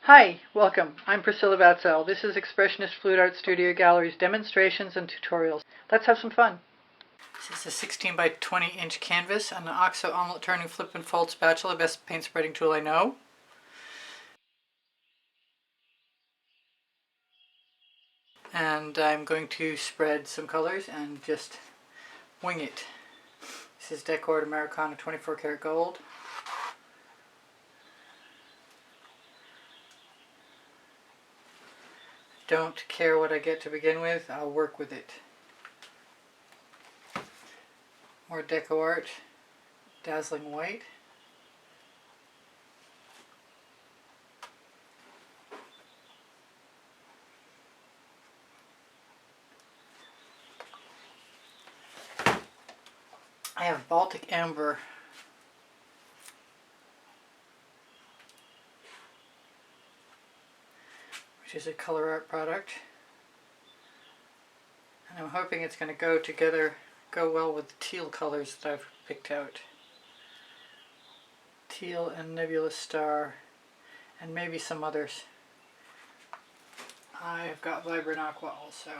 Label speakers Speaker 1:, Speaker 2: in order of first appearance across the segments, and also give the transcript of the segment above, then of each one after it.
Speaker 1: Hi, welcome. I'm Priscilla Batzell. This is Expressionist Fluid Art Studio Gallery's demonstrations and tutorials. Let's have some fun. This is a 16 by 20 inch canvas on the OXO omelet turning flip and fold spatula, best paint spreading tool I know. And I'm going to spread some colors and just wing it. This is Deco-art Americana 24 karat gold. Don't care what I get to begin with, I'll work with it. More Deco-art, Dazzling white. I have Baltic Amber. Which is a Colourarte product. And I'm hoping it's going to go well with the teal colors that I've picked out. Teal and Nebula Star, and maybe some others. I've got Vibrant Aqua also.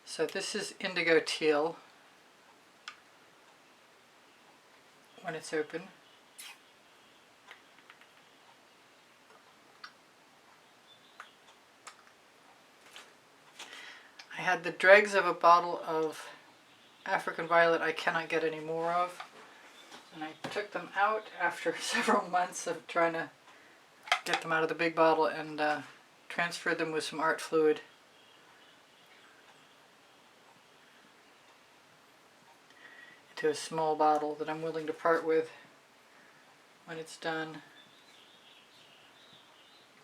Speaker 1: So this is Indigo Teal when it's open. I had the dregs of a bottle of African Violet I cannot get any more of, and I took them out after several months of trying to get them out of the big bottle and transferred them with some art fluid. Into a small bottle that I'm willing to part with when it's done.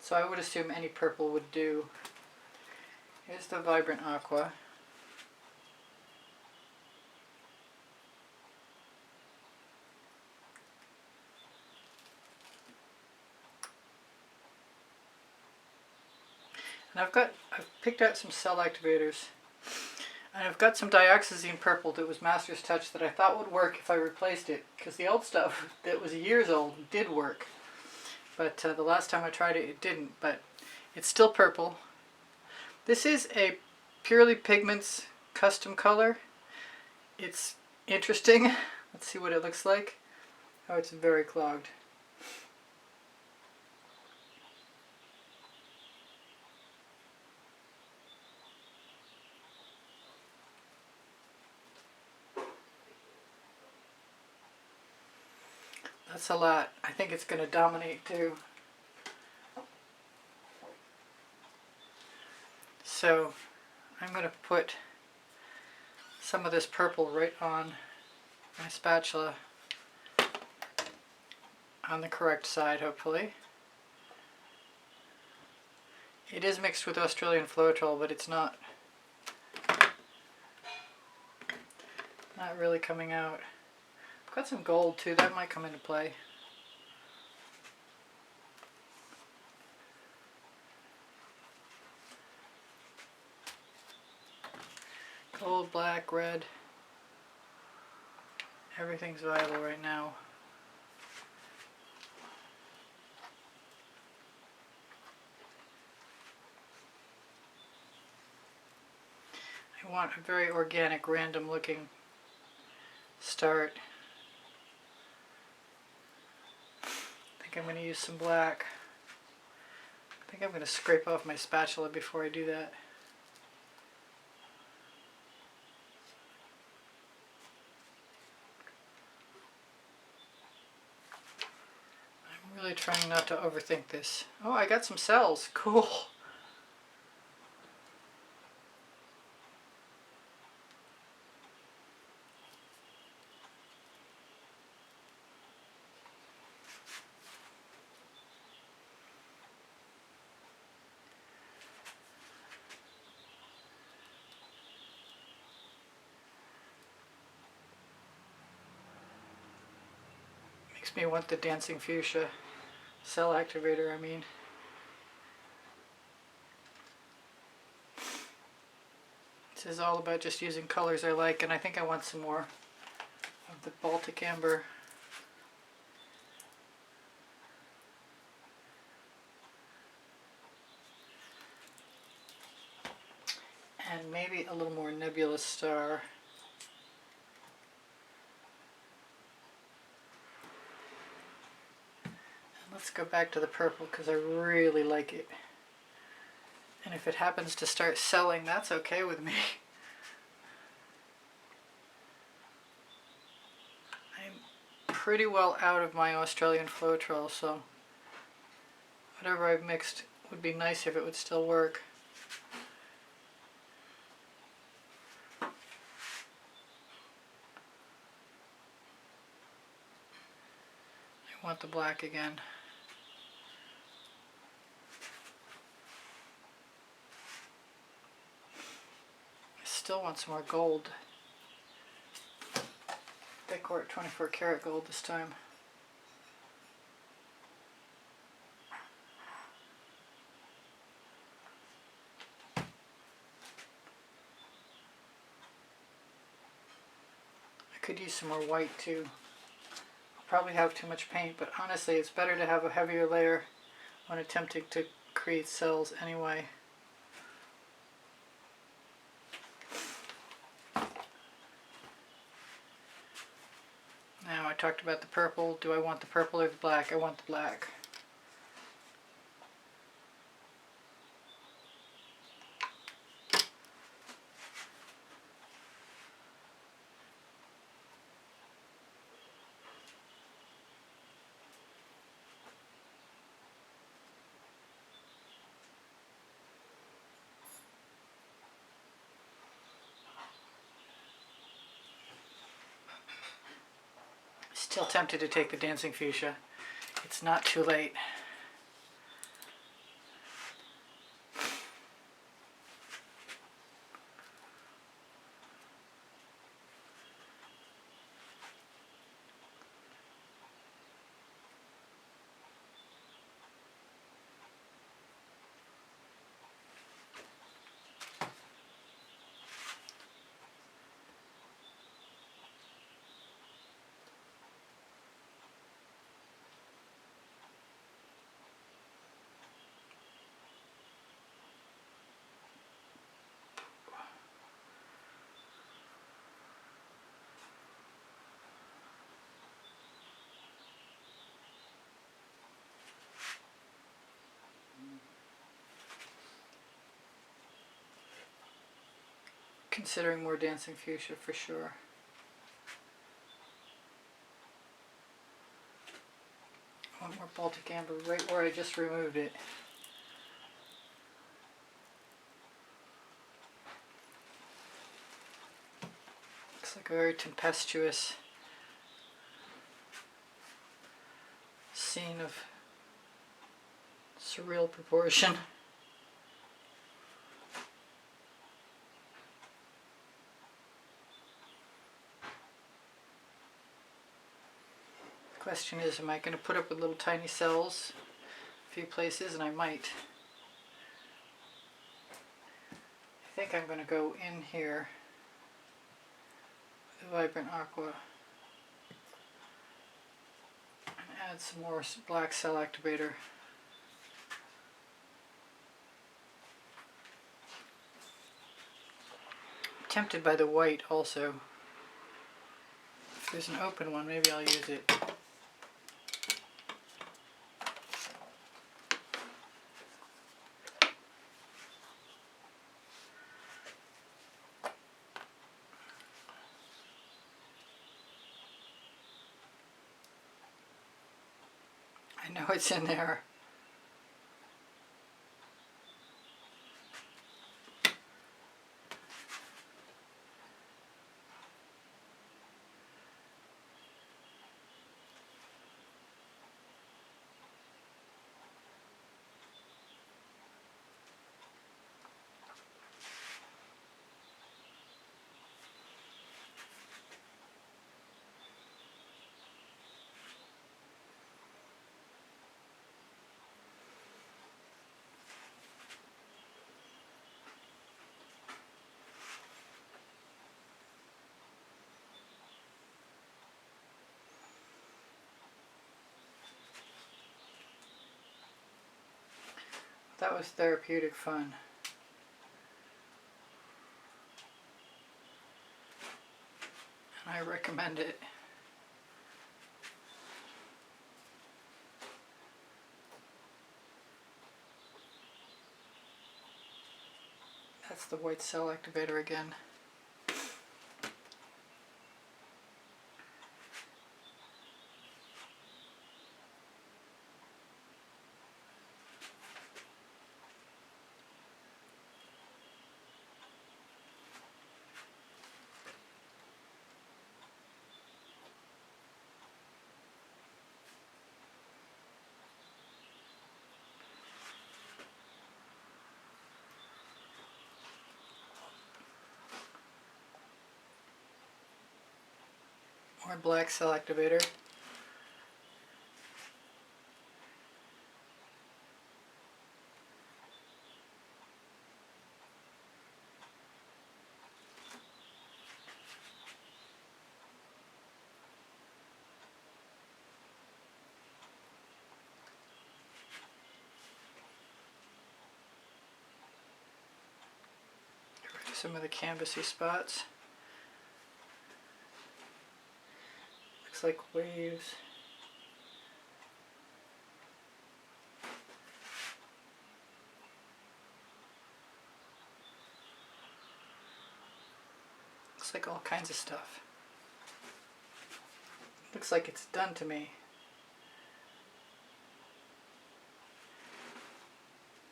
Speaker 1: So I would assume any purple would do. Here's the Vibrant Aqua. And I've picked out some cell activators. And I've got some dioxazine purple that was Master's Touch that I thought would work if I replaced it, because the old stuff that was years old did work. But the last time I tried it, it didn't. But it's still purple. This is a purely Pigments custom color. It's interesting. Let's see what it looks like. Oh, it's very clogged. That's a lot. I think it's going to dominate too. So I'm going to put some of this purple right on my spatula on the correct side, hopefully. It is mixed with Australian Floetrol, but it's not really coming out. I've got some gold too, that might come into play. Gold, black, red. Everything's viable right now. I want a very organic, random looking start. I think I'm going to use some black. I think I'm going to scrape off my spatula before I do that. I'm really trying not to overthink this. Oh, I got some cells. Cool. Makes me want the dancing fuchsia cell activator, I mean. This is all about just using colors I like, and I think I want some more of the Baltic Amber. and maybe a little more Nebula Star. And let's go back to the purple because I really like it. And if it happens to start selling, that's okay with me. I'm pretty well out of my Australian Floetrol, so whatever I've mixed would be nice if it would still work. I want the black again. I still want some more gold. Decor 24 karat gold this time. I could use some more white too. I'll probably have too much paint, but honestly it's better to have a heavier layer when attempting to create cells anyway. Now I talked about the purple. Do I want the purple or the black? I want the black. Still tempted to take the Dancing Fuchsia. It's not too late. Considering more Dancing Fuchsia for sure. I want more Baltic Amber right where I just removed it. Looks like a very tempestuous scene of surreal proportion. Question is, am I going to put up with little tiny cells a few places? And I might. I think I'm going to go in here with a Vibrant Aqua and add some more black cell activator. I'm tempted by the white also. If there's an open one, maybe I'll use it. I know it's in there. That was therapeutic fun. I recommend it. That's the white cell activator again. More black cell activator. Get rid of some of the canvasy spots. Looks like waves. Looks like all kinds of stuff. Looks like it's done to me.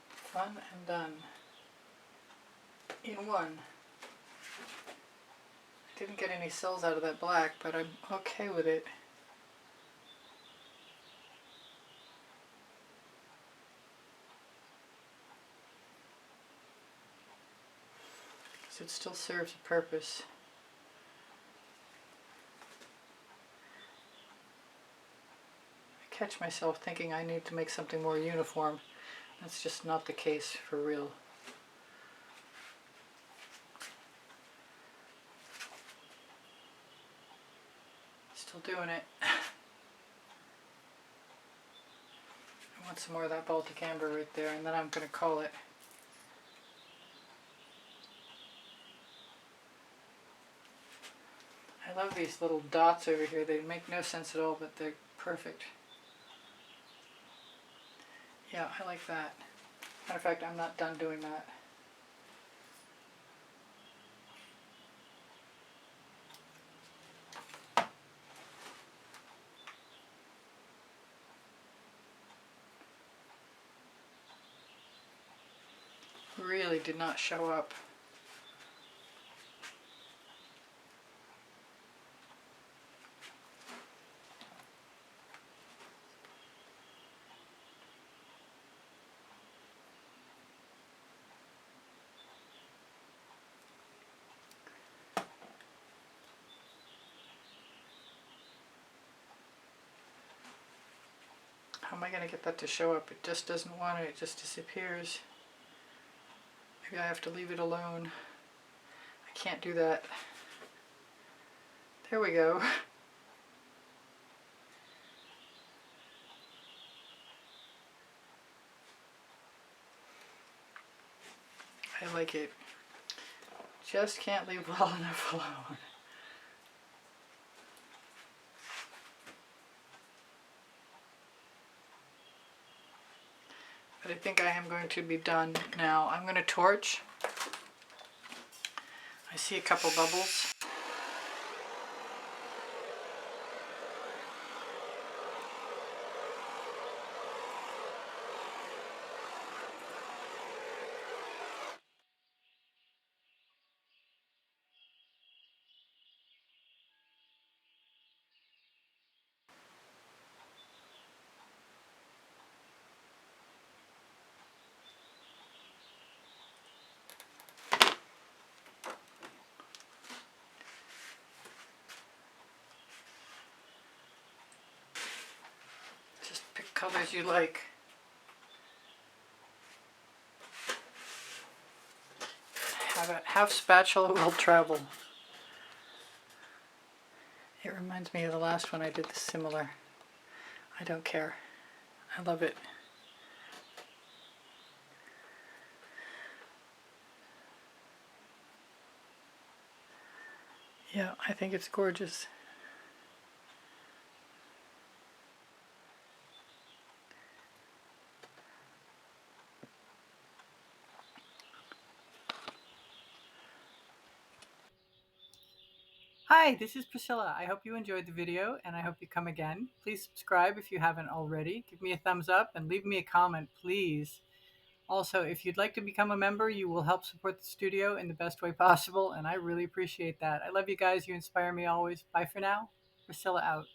Speaker 1: Fun and done. In one. I didn't get any cells out of that black, but I'm okay with it. Because it still serves a purpose. I catch myself thinking I need to make something more uniform. That's just not the case for real. Still doing it. I want some more of that Baltic amber right there, and then I'm going to call it. I love these little dots over here. They make no sense at all, but they're perfect. Yeah, I like that. Matter of fact, I'm not done doing that. Really did not show up. How am I going to get that to show up? It just doesn't want it. It just disappears. Maybe I have to leave it alone. I can't do that. There we go. I like it. Just can't leave well enough alone. But I think I am going to be done now. I'm going to torch. I see a couple bubbles. Colors you like. Half spatula will travel. It reminds me of the last one I did this similar. I don't care. I love it. Yeah, I think it's gorgeous. Hi, this is Priscilla. I hope you enjoyed the video and I hope you come again. Please subscribe if you haven't already. Give me a thumbs up and leave me a comment, please. Also, if you'd like to become a member, you will help support the studio in the best way possible, and I really appreciate that. I love you guys. You inspire me always. Bye for now. Priscilla out.